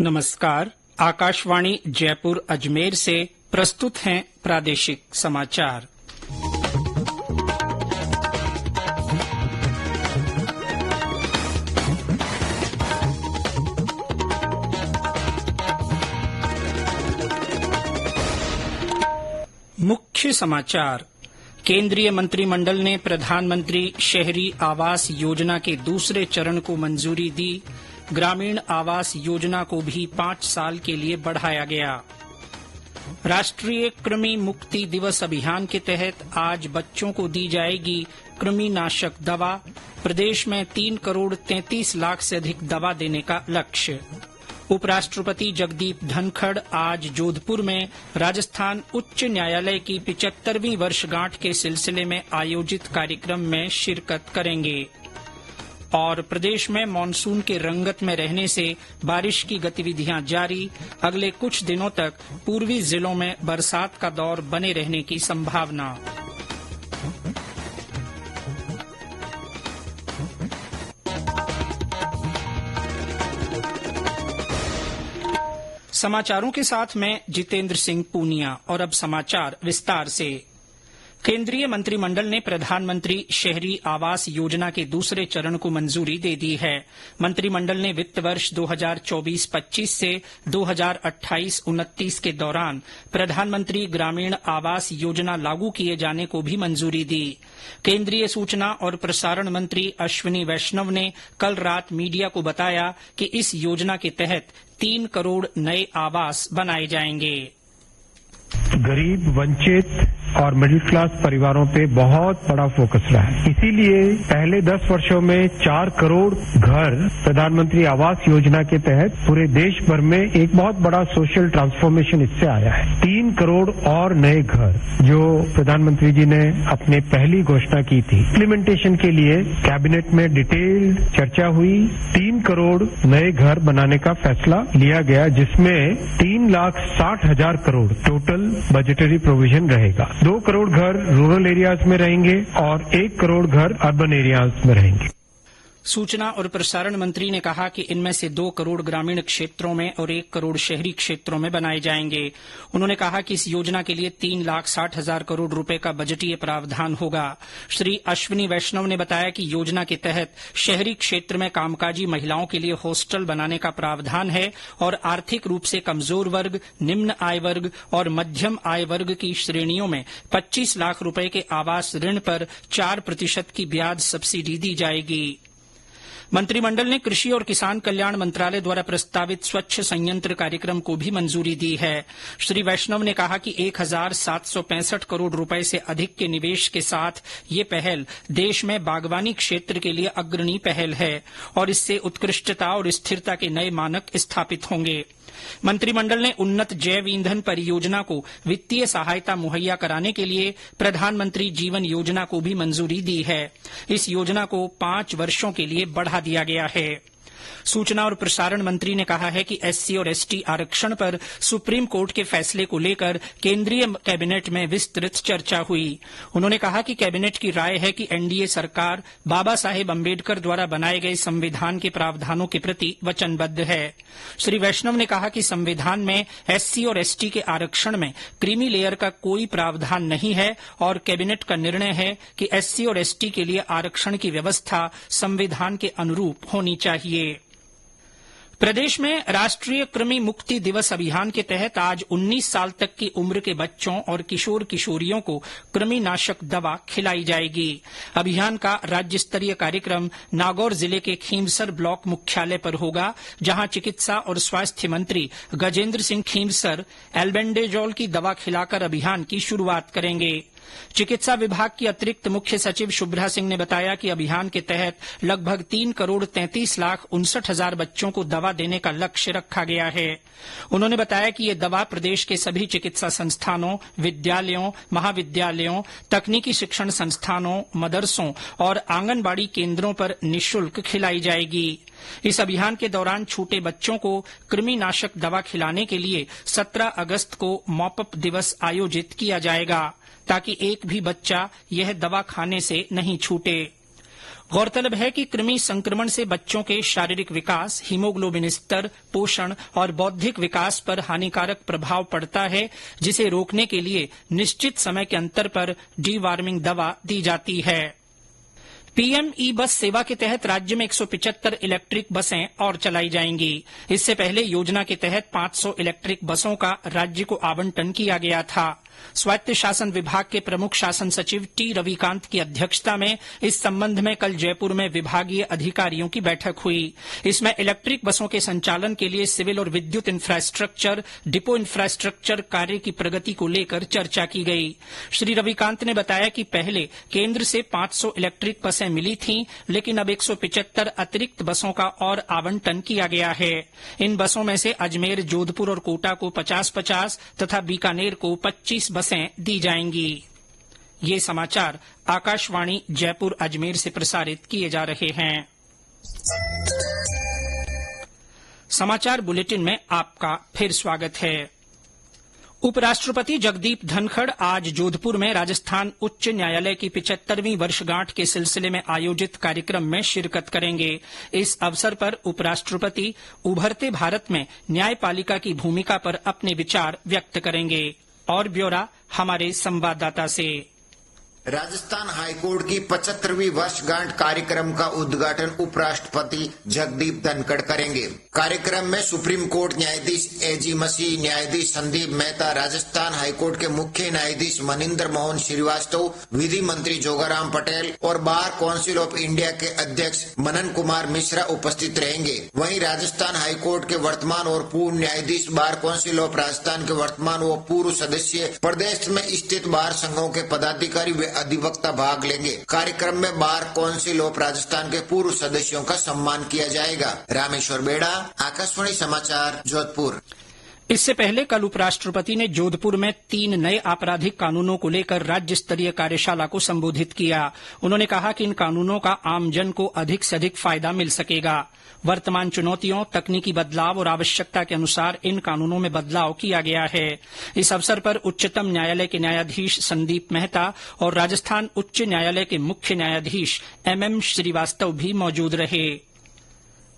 नमस्कार। आकाशवाणी जयपुर अजमेर से प्रस्तुत हैं प्रादेशिक समाचार। मुख्य समाचार। केंद्रीय मंत्रिमंडल ने प्रधानमंत्री शहरी आवास योजना के दूसरे चरण को मंजूरी दी। ग्रामीण आवास योजना को भी 5 साल के लिए बढ़ाया गया। राष्ट्रीय कृमि मुक्ति दिवस अभियान के तहत आज बच्चों को दी जाएगी कृमिनाशक दवा। प्रदेश में 3 करोड़ 33 लाख से अधिक दवा देने का लक्ष्य। उपराष्ट्रपति जगदीप धनखड़ आज जोधपुर में राजस्थान उच्च न्यायालय की 75वीं वर्षगांठ के सिलसिले में आयोजित कार्यक्रम में शिरकत करेंगे। और प्रदेश में मानसून के रंगत में रहने से बारिश की गतिविधियां जारी। अगले कुछ दिनों तक पूर्वी जिलों में बरसात का दौर बने रहने की संभावना। समाचारों के साथ मैं जितेंद्र सिंह पूनिया। और अब समाचार विस्तार से। केंद्रीय मंत्रिमंडल ने प्रधानमंत्री शहरी आवास योजना के दूसरे चरण को मंजूरी दे दी है। मंत्रिमंडल ने वित्त वर्ष 2024-25 से 2028-29 के दौरान प्रधानमंत्री ग्रामीण आवास योजना लागू किए जाने को भी मंजूरी दी। केंद्रीय सूचना और प्रसारण मंत्री अश्विनी वैष्णव ने कल रात मीडिया को बताया कि इस योजना के तहत 3 करोड़ नए आवास बनाए जाएंगे। गरीब, वंचित और मिडिल क्लास परिवारों पे बहुत बड़ा फोकस रहा है। इसीलिए पहले 10 वर्षों में 4 करोड़ घर प्रधानमंत्री आवास योजना के तहत पूरे देश भर में एक बहुत बड़ा सोशल ट्रांसफॉर्मेशन इससे आया है। 3 करोड़ और नए घर जो प्रधानमंत्री जी ने अपने पहली घोषणा की थी, इम्प्लीमेंटेशन के लिए कैबिनेट में डिटेल्ड चर्चा हुई। 3 करोड़ नए घर बनाने का फैसला लिया गया, जिसमें 3,60,000 करोड़ टोटल बजटरी प्रोविजन रहेगा। 2 करोड़ घर रूरल एरियाज में रहेंगे और 1 करोड़ घर अर्बन एरियाज में रहेंगे। सूचना और प्रसारण मंत्री ने कहा कि इनमें से 2 करोड़ ग्रामीण क्षेत्रों में और 1 करोड़ शहरी क्षेत्रों में बनाए जाएंगे। उन्होंने कहा कि इस योजना के लिए 3,60,000 करोड़ रुपए का बजटीय प्रावधान होगा। श्री अश्विनी वैष्णव ने बताया कि योजना के तहत शहरी क्षेत्र में कामकाजी महिलाओं के लिए हॉस्टल बनाने का प्रावधान है और आर्थिक रूप से कमजोर वर्ग, निम्न आय वर्ग और मध्यम आय वर्ग की श्रेणियों में 25 लाख रुपए के आवास ऋण पर 4% की ब्याज सब्सिडी दी जाएगी। मंत्रिमंडल ने कृषि और किसान कल्याण मंत्रालय द्वारा प्रस्तावित स्वच्छ संयंत्र कार्यक्रम को भी मंजूरी दी है। श्री वैष्णव ने कहा कि 1,765 करोड़ रुपए से अधिक के निवेश के साथ ये पहल देश में बागवानी क्षेत्र के लिए अग्रणी पहल है और इससे उत्कृष्टता और स्थिरता के नए मानक स्थापित होंगे। मंत्रिमंडल ने उन्नत जैव ईंधन परियोजना को वित्तीय सहायता मुहैया कराने के लिए प्रधानमंत्री जीवन योजना को भी मंजूरी दी है। इस योजना को 5 वर्षों के लिए बढ़ा दिया गया है। सूचना और प्रसारण मंत्री ने कहा है कि एससी और एसटी आरक्षण पर सुप्रीम कोर्ट के फैसले को लेकर केंद्रीय कैबिनेट में विस्तृत चर्चा हुई। उन्होंने कहा कि कैबिनेट की राय है कि एनडीए सरकार बाबा साहेब अम्बेडकर द्वारा बनाए गए संविधान के प्रावधानों के प्रति वचनबद्ध है। श्री वैष्णव ने कहा कि संविधान में एससी और एसटी के आरक्षण में क्रीमी लेयर का कोई प्रावधान नहीं है और कैबिनेट का निर्णय है कि एससी और एसटी के लिए आरक्षण की व्यवस्था संविधान के अनुरूप होनी चाहिए। प्रदेश में राष्ट्रीय कृमि मुक्ति दिवस अभियान के तहत आज 19 साल तक की उम्र के बच्चों और किशोर किशोरियों को कृमिनाशक दवा खिलाई जाएगी। अभियान का राज्य स्तरीय कार्यक्रम नागौर जिले के खींवसर ब्लॉक मुख्यालय पर होगा, जहां चिकित्सा और स्वास्थ्य मंत्री गजेंद्र सिंह खींवसर एल्बेंडाजोल की दवा खिलाकर अभियान की शुरूआत करेंगे। चिकित्सा विभाग की अतिरिक्त मुख्य सचिव शुभ्रा सिंह ने बताया कि अभियान के तहत लगभग 3 करोड़ 33 लाख 59,000 बच्चों को दवा देने का लक्ष्य रखा गया है। उन्होंने बताया कि ये दवा प्रदेश के सभी चिकित्सा संस्थानों, विद्यालयों, महाविद्यालयों, तकनीकी शिक्षण संस्थानों, मदरसों और आंगनबाड़ी केंद्रों पर निःशुल्क खिलाई जाएगी। इस अभियान के दौरान छूटे बच्चों को कृमिनाशक दवा खिलाने के लिए 17 अगस्त को मॉपअप दिवस आयोजित किया जाएगा, ताकि एक भी बच्चा यह दवा खाने से नहीं छूटे। गौरतलब है कि कृमि संक्रमण से बच्चों के शारीरिक विकास, हीमोग्लोबिन स्तर, पोषण और बौद्धिक विकास पर हानिकारक प्रभाव पड़ता है, जिसे रोकने के लिए निश्चित समय के अंतर पर डीवार्मिंग दवा दी जाती है। पीएम ई बस सेवा के तहत राज्य में 175 इलेक्ट्रिक बसें और चलाई जाएंगी। इससे पहले योजना के तहत 500 इलेक्ट्रिक बसों का राज्य को आवंटन किया गया था। स्वायत्त शासन विभाग के प्रमुख शासन सचिव टी रविकांत की अध्यक्षता में इस संबंध में कल जयपुर में विभागीय अधिकारियों की बैठक हुई। इसमें इलेक्ट्रिक बसों के संचालन के लिए सिविल और विद्युत इंफ्रास्ट्रक्चर, डिपो इंफ्रास्ट्रक्चर कार्य की प्रगति को लेकर चर्चा की गई। श्री रविकांत ने बताया कि पहले केंद्र से 500 इलेक्ट्रिक बसें मिली थीं, लेकिन अब 175 अतिरिक्त बसों का और आवंटन किया गया है। इन बसों में से अजमेर, जोधपुर और कोटा को 50-50 तथा बीकानेर को 25 बसें दी जाएंगी। ये समाचार आकाशवाणी जयपुर अजमेर से प्रसारित किए जा रहे हैं। समाचार बुलेटिन में आपका फिर स्वागत है। उपराष्ट्रपति जगदीप धनखड़ आज जोधपुर में राजस्थान उच्च न्यायालय की 75वीं वर्षगांठ के सिलसिले में आयोजित कार्यक्रम में शिरकत करेंगे। इस अवसर पर उपराष्ट्रपति उभरते भारत में न्यायपालिका की भूमिका पर अपने विचार व्यक्त करेंगे। और ब्यौरा हमारे संवाददाता से। राजस्थान हाईकोर्ट की 75वीं वर्षगांठ कार्यक्रम का उद्घाटन उपराष्ट्रपति जगदीप धनखड़ करेंगे। कार्यक्रम में सुप्रीम कोर्ट न्यायाधीश एजी मसीह, न्यायाधीश संदीप मेहता, राजस्थान हाईकोर्ट के मुख्य न्यायाधीश मनिंदर मोहन श्रीवास्तव, विधि मंत्री जोगाराम पटेल और बार काउंसिल ऑफ इंडिया के अध्यक्ष मनन कुमार मिश्रा उपस्थित रहेंगे। वहीं राजस्थान हाईकोर्ट के वर्तमान और पूर्व न्यायाधीश, बार काउंसिल ऑफ राजस्थान के वर्तमान व पूर्व सदस्य, प्रदेश में स्थित बार संघों के पदाधिकारी व अधिवक्ता भाग लेंगे। कार्यक्रम में बार काउंसिल ऑफ राजस्थान के पूर्व सदस्यों का सम्मान किया जाएगा। रामेश्वर बेड़ा, आकाशवाणी समाचार, जोधपुर। इससे पहले कल उपराष्ट्रपति ने जोधपुर में 3 नए आपराधिक कानूनों को लेकर राज्य स्तरीय कार्यशाला को संबोधित किया। उन्होंने कहा कि इन कानूनों का आमजन को अधिक से अधिक फायदा मिल सकेगा। वर्तमान चुनौतियों, तकनीकी बदलाव और आवश्यकता के अनुसार इन कानूनों में बदलाव किया गया है। इस अवसर पर उच्चतम न्यायालय के न्यायाधीश संदीप मेहता और राजस्थान उच्च न्यायालय के मुख्य न्यायाधीश MM श्रीवास्तव भी मौजूद रहे।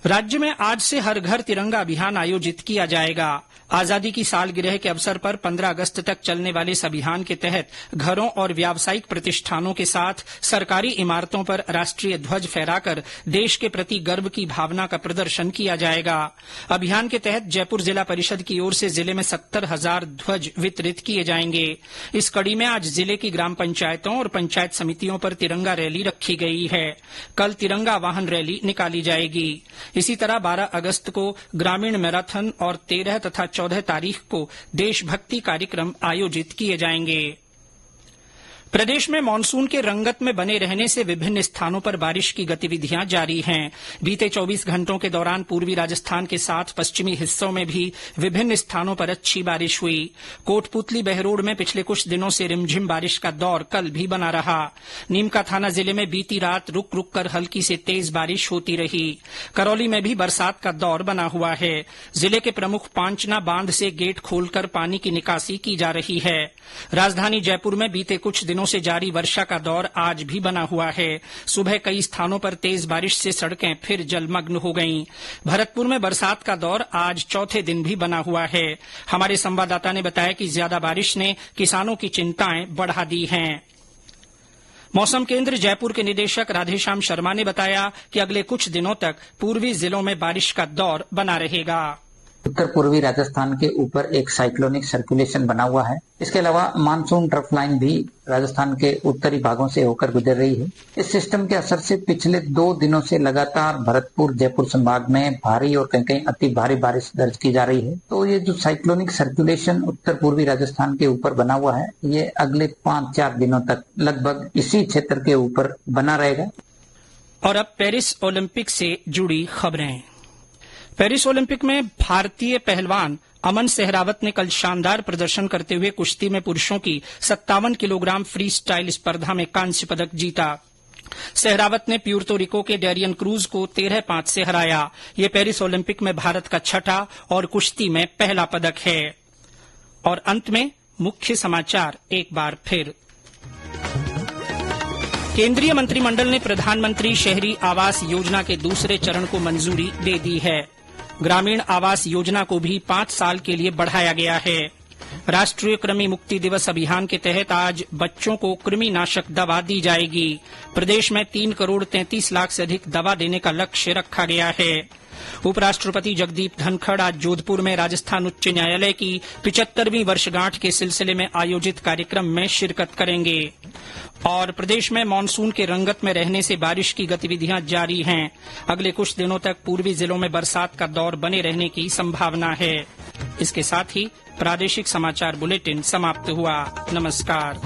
राज्य में आज से हर घर तिरंगा अभियान आयोजित किया जाएगा। आजादी की सालगिरह के अवसर पर 15 अगस्त तक चलने वाले इस अभियान के तहत घरों और व्यावसायिक प्रतिष्ठानों के साथ सरकारी इमारतों पर राष्ट्रीय ध्वज फहराकर देश के प्रति गर्व की भावना का प्रदर्शन किया जाएगा। अभियान के तहत जयपुर जिला परिषद की ओर से जिले में 70,000 ध्वज वितरित किए जाएंगे। इस कड़ी में आज जिले की ग्राम पंचायतों और पंचायत समितियों पर तिरंगा रैली रखी गई है। कल तिरंगा वाहन रैली निकाली जाएगी। इसी तरह 12 अगस्त को ग्रामीण मैराथन और 13 तथा 14 तारीख को देशभक्ति कार्यक्रम आयोजित किए जाएंगे। प्रदेश में मानसून के रंगत में बने रहने से विभिन्न स्थानों पर बारिश की गतिविधियां जारी हैं। बीते 24 घंटों के दौरान पूर्वी राजस्थान के साथ पश्चिमी हिस्सों में भी विभिन्न स्थानों पर अच्छी बारिश हुई। कोटपुतली, बहरोड में पिछले कुछ दिनों से रिमझिम बारिश का दौर कल भी बना रहा। नीमका थाना जिले में बीती रात रुक रुक कर हल्की से तेज बारिश होती रही। करौली में भी बरसात का दौर बना हुआ है। जिले के प्रमुख पांचना बांध से गेट खोलकर पानी की निकासी की जा रही है। राजधानी जयपुर में बीते कुछ दिनों से जारी वर्षा का दौर आज भी बना हुआ है। सुबह कई स्थानों पर तेज बारिश से सड़कें फिर जलमग्न हो गईं। भरतपुर में बरसात का दौर आज चौथे दिन भी बना हुआ है। हमारे संवाददाता ने बताया कि ज्यादा बारिश ने किसानों की चिंताएं बढ़ा दी हैं। मौसम केंद्र जयपुर के निदेशक राधेश्याम शर्मा ने बताया कि अगले कुछ दिनों तक पूर्वी जिलों में बारिश का दौर बना रहेगा। उत्तर पूर्वी राजस्थान के ऊपर एक साइक्लोनिक सर्कुलेशन बना हुआ है। इसके अलावा मानसून ट्रफ लाइन भी राजस्थान के उत्तरी भागों से होकर गुजर रही है। इस सिस्टम के असर से पिछले 2 दिनों से लगातार भरतपुर, जयपुर संभाग में भारी और कहीं कहीं अति भारी बारिश दर्ज की जा रही है। तो ये जो साइक्लोनिक सर्कुलेशन उत्तर पूर्वी राजस्थान के ऊपर बना हुआ है, ये अगले 5-4 दिनों तक लगभग इसी क्षेत्र के ऊपर बना रहेगा। और अब पेरिस ओलंपिक से जुड़ी खबरें। पेरिस ओलंपिक में भारतीय पहलवान अमन सहरावत ने कल शानदार प्रदर्शन करते हुए कुश्ती में पुरुषों की 57 किलोग्राम फ्री स्टाइल स्पर्धा में कांस्य पदक जीता। सहरावत ने प्यूर्तो रिको के डेरियन क्रूज को 13-5 से हराया। ये पेरिस ओलंपिक में भारत का छठा और कुश्ती में पहला पदक है। और अंत में मुख्य समाचार एक बार फिर। केंद्रीय मंत्रिमंडल ने प्रधानमंत्री शहरी आवास योजना के दूसरे चरण को मंजूरी दे दी है। ग्रामीण आवास योजना को भी 5 साल के लिए बढ़ाया गया है। राष्ट्रीय कृमि मुक्ति दिवस अभियान के तहत आज बच्चों को कृमिनाशक दवा दी जाएगी। प्रदेश में 3 करोड़ 33 लाख से अधिक दवा देने का लक्ष्य रखा गया है। उपराष्ट्रपति जगदीप धनखड़ आज जोधपुर में राजस्थान उच्च न्यायालय की 75वीं वर्षगांठ के सिलसिले में आयोजित कार्यक्रम में शिरकत करेंगे। और प्रदेश में मानसून के रंगत में रहने से बारिश की गतिविधियां जारी हैं। अगले कुछ दिनों तक पूर्वी जिलों में बरसात का दौर बने रहने की संभावना है। इसके साथ ही प्रादेशिक समाचार बुलेटिन समाप्त हुआ। नमस्कार।